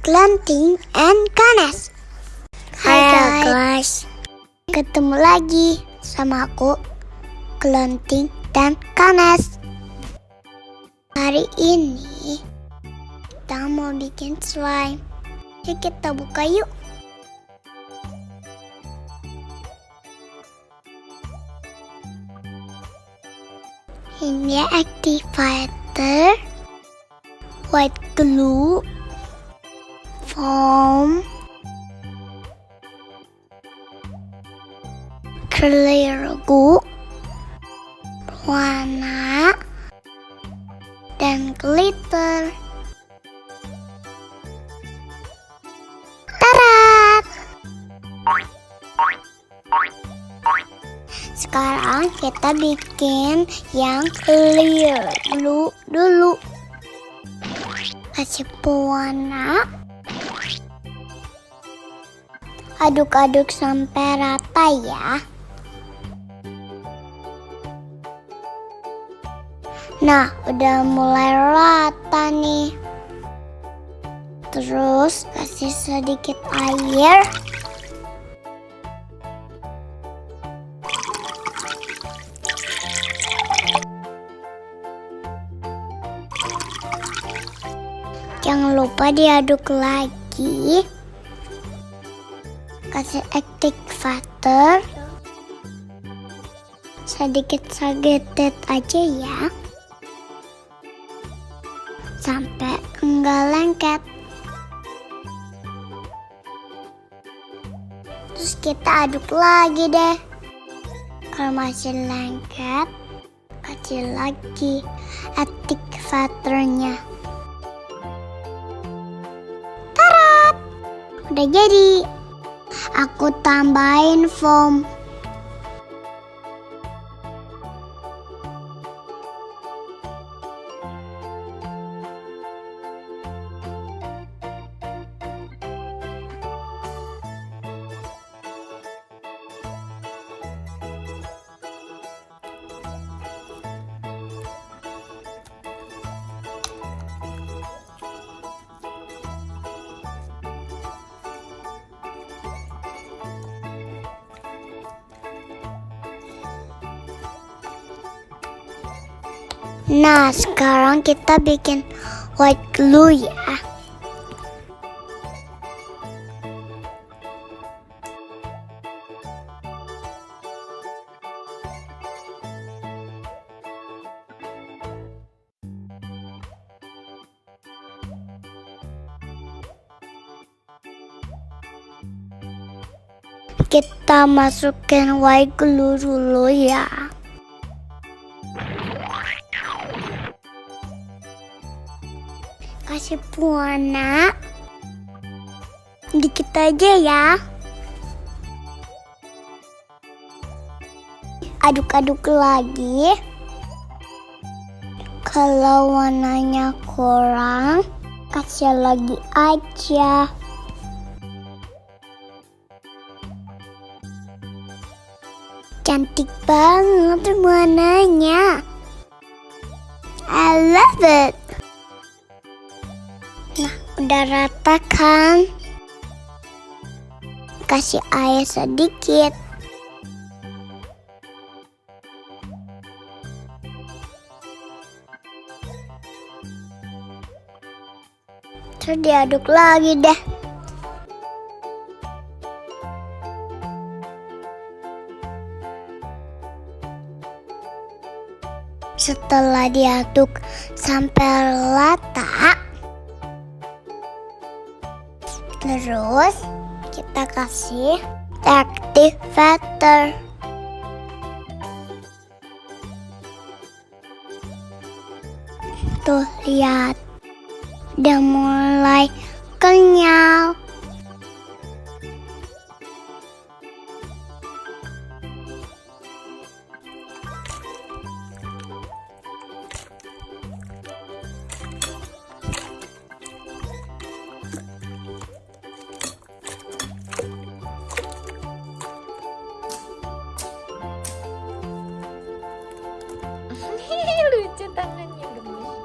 Klenting and Kenes. Hai guys, ketemu lagi sama aku, Klenting dan Kenes. Hari ini kita mau bikin slime. Yuk kita buka yuk. Ini activator, white glue, foam, clear glue, warna, dan glitter. Tarat! Sekarang kita bikin yang clear glue dulu. Kasih pewarna. Aduk-aduk sampai rata ya. Nah, udah mulai rata nih. Terus kasih sedikit air. Jangan lupa diaduk lagi. Kasih activator. Sedikit sagetet aja ya. Sampai enggak lengket. Terus kita aduk lagi deh. Kalau masih lengket, kasih lagi activatornya. Tarat! Udah jadi. Aku tambahin foam. Nah, sekarang kita bikin white glue ya. Kita masukin white glue dulu ya. Kasih pewarna dikit aja ya. Aduk-aduk lagi. Kalau warnanya kurang, kasih lagi aja. Cantik banget warnanya. I love it. Nah, udah rata kan? Kasih air sedikit. Terus diaduk lagi deh. Setelah diaduk sampai rata, terus kita kasih activator. Tuh lihat, udah mulai kenyal. Lucu tangannya gemes.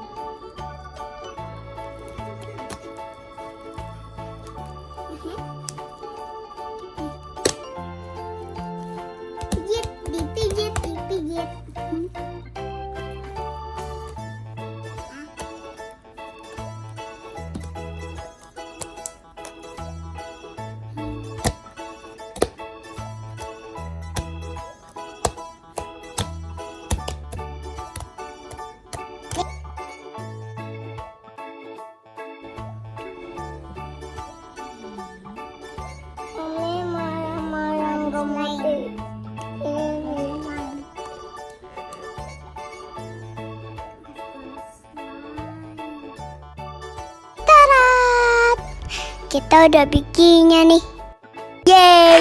kita udah bikinnya nih. Yeay!